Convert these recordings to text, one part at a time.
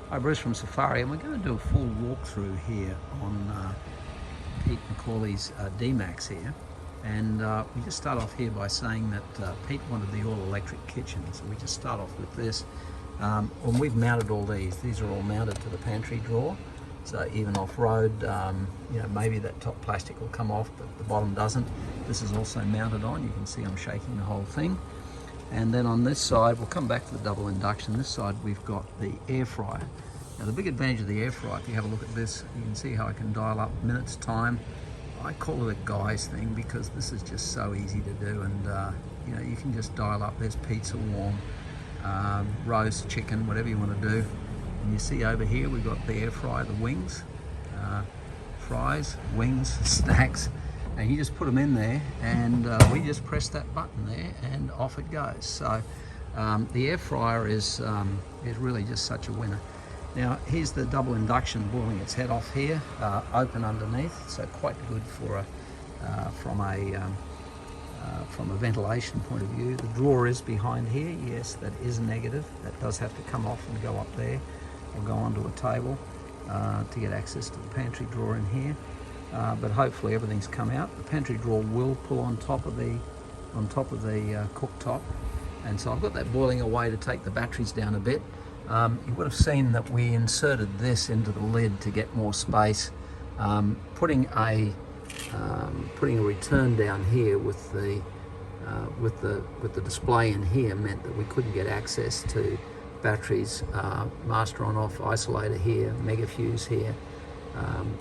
Hi, Bruce from Safiery, and we're going to do a full walkthrough here on Pete McAulay's Dmax here. And we just start off here by saying that Pete wanted the all-electric kitchen, so we just start off with this. When we've mounted all these are all mounted to the pantry drawer, so even off-road, you know, maybe that top plastic will come off, but the bottom doesn't. This is also mounted on. You can see I'm shaking the whole thing. And then on this side, we'll come back to the double induction. This side we've got the air fryer. Now the big advantage of the air fryer, if you have a look at this, you can see how I can dial up minutes, time. I call it a guy's thing because this is just so easy to do, and you know, you can just dial up. There's pizza warm, roast, chicken, whatever you want to do. And you see over here we've got the air fryer, the wings, fries, wings, snacks. And you just put them in there, and we just press that button there, and off it goes. So the air fryer is really just such a winner. Now here's the double induction boiling its head off here, open underneath, so quite good for from a ventilation point of view. The drawer is behind here. Yes, that is negative. That does have to come off and go up there, or go onto a table to get access to the pantry drawer in here. But hopefully everything's come out. The pantry drawer will pull on top of the cooktop, and so I've got that boiling away to take the batteries down a bit. You would have seen that we inserted this into the lid to get more space. Putting a return down here with the display in here meant that we couldn't get access to batteries. Master on off isolator here, mega fuse here.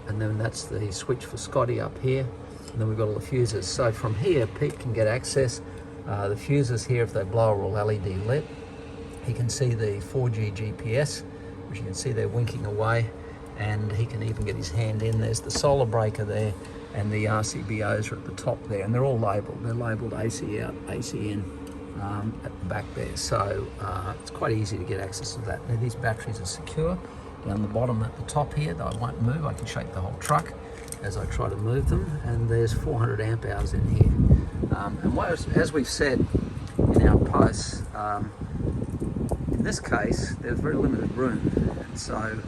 And then that's the switch for Scotty up here, and then we've got all the fuses. So from here Pete can get access. The fuses here, if they blow, are all LED lit. He can see the 4G GPS, which you can see they're winking away, and he can even get his hand in. There's the solar breaker there, and the RCBOs are at the top there, and they're all labelled. They're labelled AC out, AC in at the back there. So it's quite easy to get access to that. Now these batteries are secure. Down the bottom at the top here, though I won't move, I can shake the whole truck as I try to move them, and there's 400 amp hours in here. And as we've said in our posts, in this case there's very limited room, and so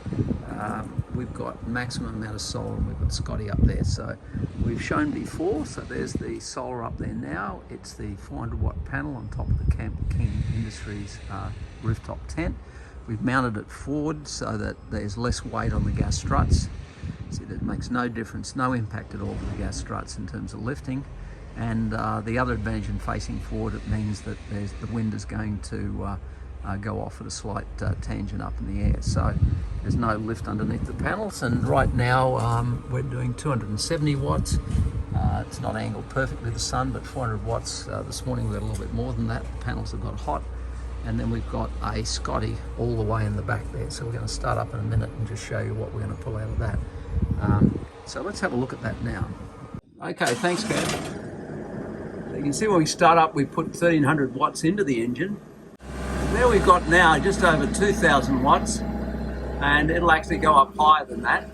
we've got maximum amount of solar, and we've got Scotty up there. So we've shown before, so there's the solar up there now. It's the 400 watt panel on top of the Campking Industries rooftop tent. We've mounted it forward so that there's less weight on the gas struts. See, that makes no difference, no impact at all to the gas struts in terms of lifting. And the other advantage in facing forward, it means that the wind is going to go off at a slight tangent up in the air. So there's no lift underneath the panels. And right now we're doing 270 watts. It's not angled perfectly with the sun, but 400 watts. This morning we got a little bit more than that. The panels have got hot. And then we've got a Scotty all the way in the back there. So we're going to start up in a minute and just show you what we're going to pull out of that. So let's have a look at that now. Okay, thanks, Kev. So you can see when we start up, we put 1300 watts into the engine. There we've got now just over 2000 watts, and it'll actually go up higher than that.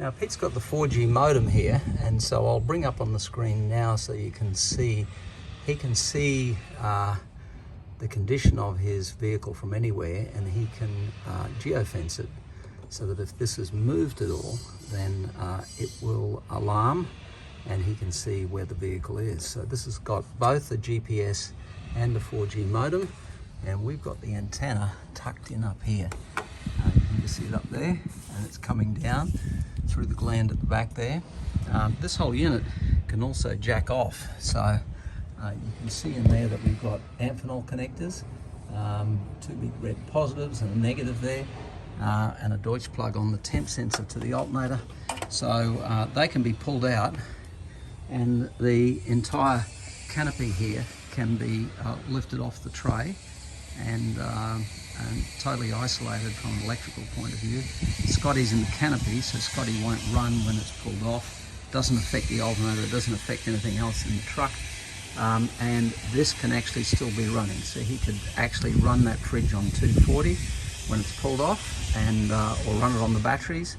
Now Pete's got the 4G modem here, and so I'll bring up on the screen now so you can see. He can see the condition of his vehicle from anywhere, and he can geofence it so that if this is moved at all, then it will alarm and he can see where the vehicle is. So this has got both the GPS and the 4G modem, and we've got the antenna tucked in up here. You can just see it up there, and it's coming down through the gland at the back there. This whole unit can also jack off, so you can see in there that we've got Amphenol connectors, two big red positives and a negative there, and a Deutsch plug on the temp sensor to the alternator. So they can be pulled out, and the entire canopy here can be lifted off the tray and totally isolated from an electrical point of view. Scotty's in the canopy, so Scotty won't run when it's pulled off. Doesn't affect the alternator, it doesn't affect anything else in the truck. And this can actually still be running. So he could actually run that fridge on 240 when it's pulled off, and or run it on the batteries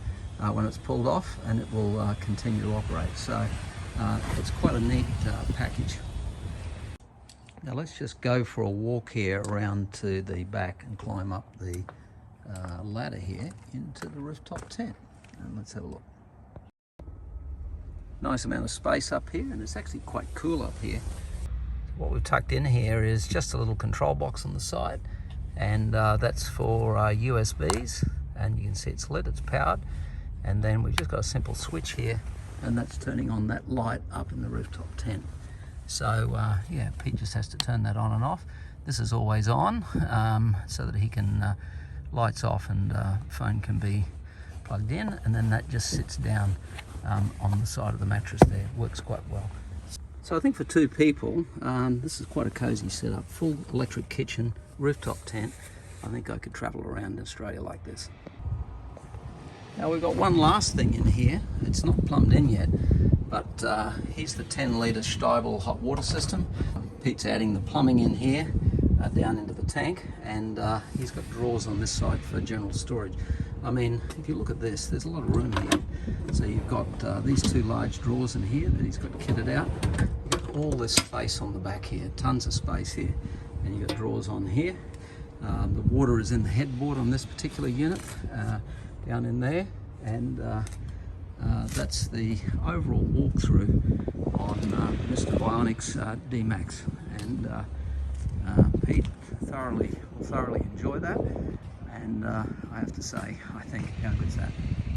when it's pulled off, and it will continue to operate. So it's quite a neat package. Now let's just go for a walk here around to the back and climb up the ladder here into the rooftop tent. And let's have a look. Nice amount of space up here, and it's actually quite cool up here. What we've tucked in here is just a little control box on the side, and that's for USBs, and you can see it's lit, it's powered, and then we've just got a simple switch here, and that's turning on that light up in the rooftop tent. So yeah, Pete just has to turn that on and off. This is always on, so that he can lights off and phone can be plugged in, and then that just sits down on the side of the mattress there. It works quite well. So I think for two people, this is quite a cozy setup. Full electric kitchen, rooftop tent. I think I could travel around Australia like this. Now we've got one last thing in here. It's not plumbed in yet, but here's the 10-litre Stiebel hot water system. Pete's adding the plumbing in here, down into the tank, and he's got drawers on this side for general storage. I mean, if you look at this, there's a lot of room here. So you've got these two large drawers in here that he's got kitted out. You've got all this space on the back here, tons of space here, and you've got drawers on here. The water is in the headboard on this particular unit, down in there, and that's the overall walkthrough on Mr. Bionic's Dmax, and Pete will thoroughly enjoy that, and I have to say, I think, how good's that?